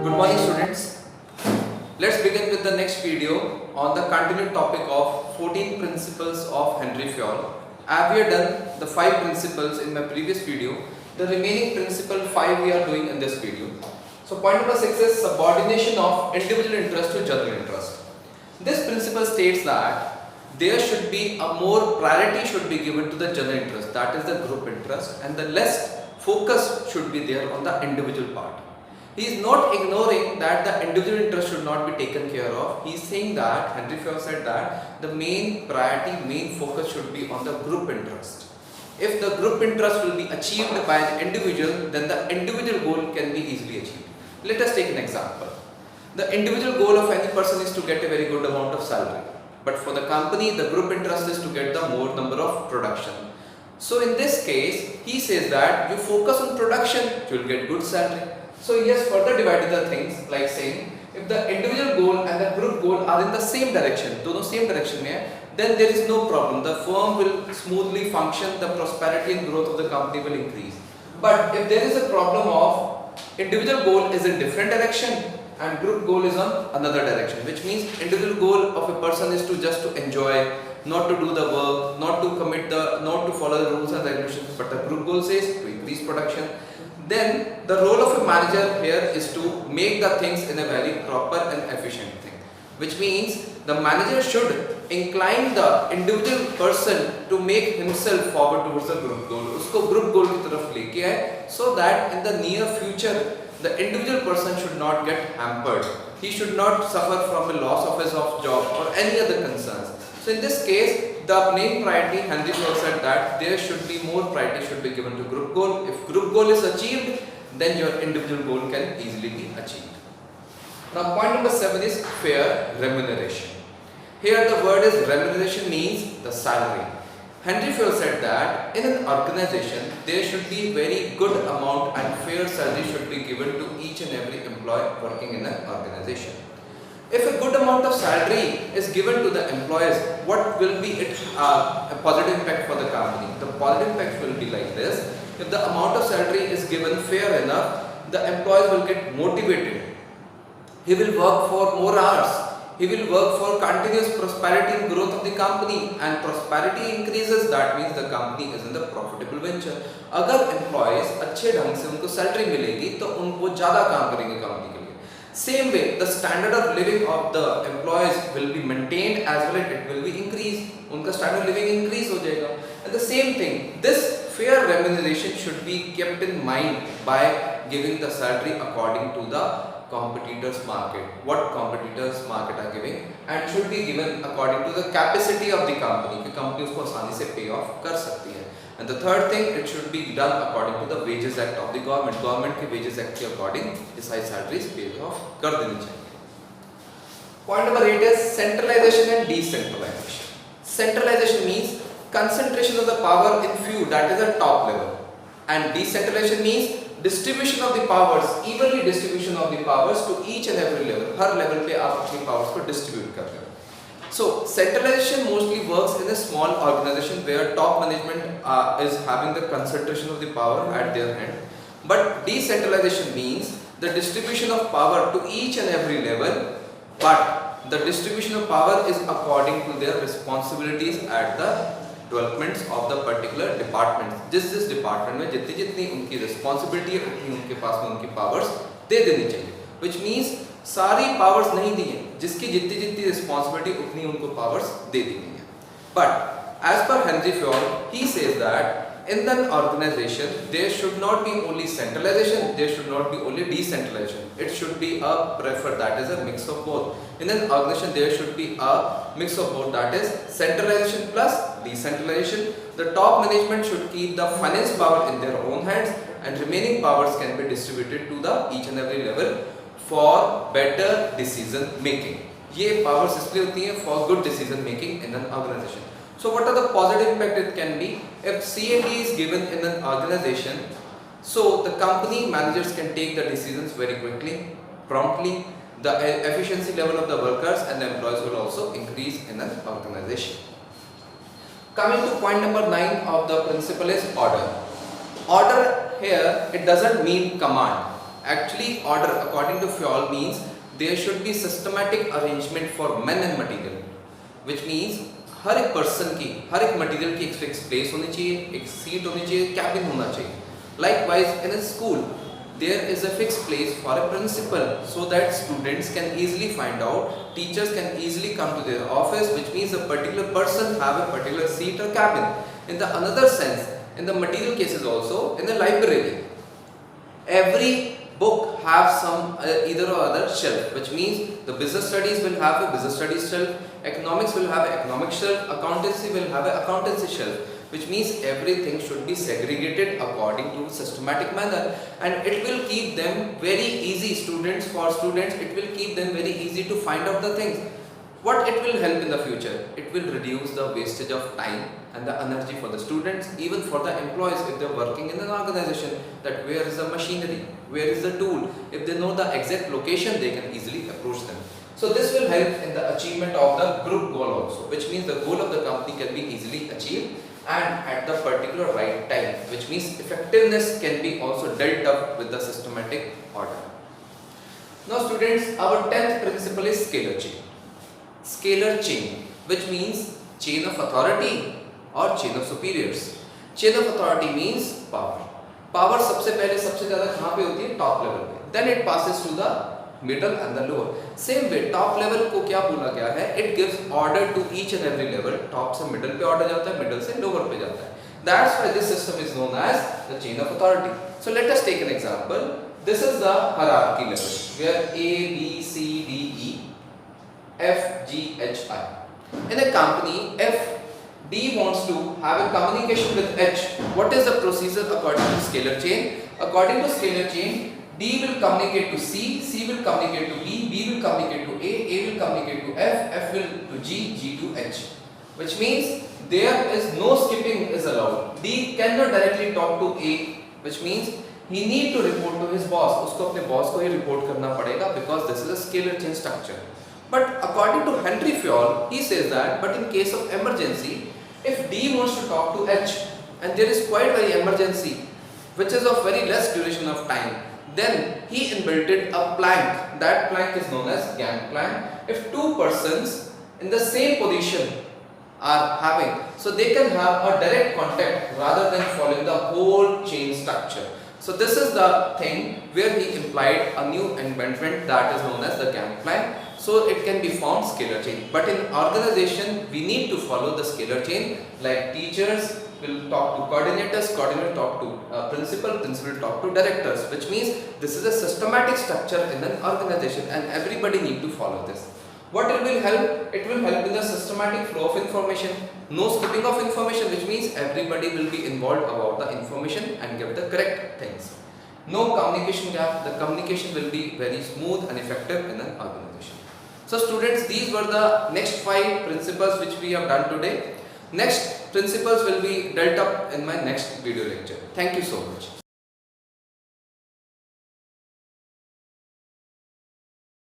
Good morning students. Let's begin with the next video on the continued topic of 14 principles of Henry Fayol. As we have done the 5 principles in my previous video, the remaining principle 5 we are doing in this video. So point number 6 is subordination of individual interest to general interest. This principle states that there should be a more priority should be given to the general interest, that is the group interest, and the less focus should be there on the individual part. He is not ignoring that the individual interest should not be taken care of. He is saying that, Henry Fayol said that the main priority, main focus should be on the group interest. If the group interest will be achieved by an individual, then the individual goal can be easily achieved. Let us take an example. The individual goal of any person is to get a very good amount of salary. But for the company, the group interest is to get the more number of production. So in this case, he says that you focus on production, you will get good salary. So he has further divided the things like saying, if the individual goal and the group goal are in the same direction, दोनों same direction में है, then there is no problem. The firm will smoothly function, the prosperity and growth of the company will increase. But if there is a problem of individual goal is in different direction and group goal is on another direction, which means individual goal of a person is to just to enjoy, not to do the work, not to follow the rules and regulations, but the group goal says to increase production. Then the role of a manager here is to make the things in a very proper and efficient thing, which means the manager should incline the individual person to make himself forward towards the group goal, उसको group goal की तरफ लेके आए, so that in the near future the individual person should not get hampered. He should not suffer from a loss of his job or any other concerns. So in this case, the main priority, Henry Fayol said that there should be more priority should be given to group goal. If group goal is achieved, then your individual goal can easily be achieved. Now point number 7 is fair remuneration. Here the word is remuneration means the salary. Henry Fayol said that in an organization there should be very good amount and fair salary should be given to each and every employee working in an organization. If a good amount of salary is given to the employees, what will be its a positive impact for the company? The positive impact will be like this. If the amount of salary is given fair enough, the employees will get motivated. He will work for more hours. He will work for continuous prosperity and growth of the company, and prosperity increases, that means the company is in the profitable venture. अगर employees अच्छे ढंग से उनको salary मिलेगी तो उनको ज़्यादा काम करेंगे company के लिए. Same way, the standard of living of the employees will be maintained as well as it will be increased. उनका standard of living increase हो जाएगा. And the same thing, this fair remuneration should be kept in mind by giving the salary according to the competitors market, what competitors market are giving, and should be given according to the capacity of the company कि company उसको आसानी से pay off कर सकती है. And the third thing, it should be done according to the wages act of the government. Government के wages act के according इस high salaries pay off कर देनी चाहिए. Point number 8 is centralization and decentralization. Centralization means concentration of the power in few, that is the top level, and decentralization means distribution of the powers, evenly distribution of the powers to each and every level. Her level पे आप अपनी powers को distribute कर रहे हो. So centralization mostly works in a small organization where top management is having the concentration of the power at their hand. But decentralization means the distribution of power to each and every level, but the distribution of power is according to their responsibilities at the developments of the particular departments. जिस department में जितनी उनकी responsibility है उतनी उनके पास में उनकी powers दे देनी चाहिए. Which means सारी powers नहीं दी हैं, जिसकी जितनी responsibility उतनी उनको powers दे दी गई हैं. But as per Henry Fayol, he says that in an organization there should not be only centralization, there should not be only decentralization. It should be a preferred, that is a mix of both. In an organization there should be a mix of both, that is centralization plus decentralization. The top management should keep the finance power in their own hands, and remaining powers can be distributed to the each and every level for better decision making. ये powers इसलिए होती हैं for good decision making in an organization. So what are the positive impact it can be if C&D is given in an organization? So the company managers can take the decisions very quickly, promptly. The efficiency level of the workers and the employees will also increase in an organization. Coming to point number 9 of the principle is order. Order here, it doesn't mean command. Actually, order according to Fayol means there should be systematic arrangement for men and material, which means हर एक person की, हर एक material की एक fix place होनी चाहिए, एक seat होनी चाहिए, कैबिन होना चाहिए. Likewise, in a school, there is a fixed place for a principal so that students can easily find out, teachers can easily come to their office, which means a particular person have a particular seat or cabin. In the another sense, in the material cases also, in the library, every book have some either or other shelf, which means the business studies will have a business studies shelf, economics will have an economic shelf, accountancy will have an accountancy shelf, which means everything should be segregated according to systematic manner, and it will keep them very easy. For students it will keep them very easy to find out the things. What it will help in the future? It will reduce the wastage of time and the energy for the students, even for the employees if they are working in an organization, that where is the machinery, where is the tool. If they know the exact location, they can easily approach them. So this will help in the achievement of the group goal also, which means the goal of the company can be easily achieved and at the particular right time, which means effectiveness can be also dealt up with the systematic order. Now students, our 10th principle is scalar chain. Scalar chain, which means chain of authority or chain of superiors. Chain of authority means power. Power सबसे पहले सबसे ज़्यादा कहाँ पे होती है? Top level पे. Then it passes to the middle and the lower. Same way, top level को क्या बोला गया है? It gives order to each and every level. Top से middle पे order जाता है, middle से lower पे जाता है. That's why this system is known as the chain of authority. So let us take an example. This is the hierarchy level where A, B, C, D, E, F, G, H, I. In a company, if D wants to have a communication with H, what is the procedure according to scalar chain? According to scalar chain, D will communicate to C, C will communicate to B, B will communicate to A will communicate to F, F will to G, G to H. Which means there is no skipping is allowed. D cannot directly talk to A, which means he need to report to his boss. उसको अपने boss को ही report करना पड़ेगा because this is a scalar chain structure. But according to Henry Fayol, he says that, but in case of emergency, if D wants to talk to H and there is quite very emergency, which is of very less duration of time, then he invented a plank. That plank is known as gangplank. If two persons in the same position are having, so they can have a direct contact rather than following the whole chain structure. So this is the thing where he implied a new invention that is known as the gangplank. So it can be formed scalar chain. But in organization, we need to follow the scalar chain. Like teachers will talk to coordinators, coordinator talk to principal, principal talk to directors. Which means this is a systematic structure in an organization, and everybody need to follow this. What it will help? It will help in the systematic flow of information. No skipping of information, which means everybody will be involved about the information and give the correct things. No communication gap. The communication will be very smooth and effective in an organization. So students, these were the next 5 principles which we have done today. Next principles will be dealt up in my next video lecture. Thank you so much.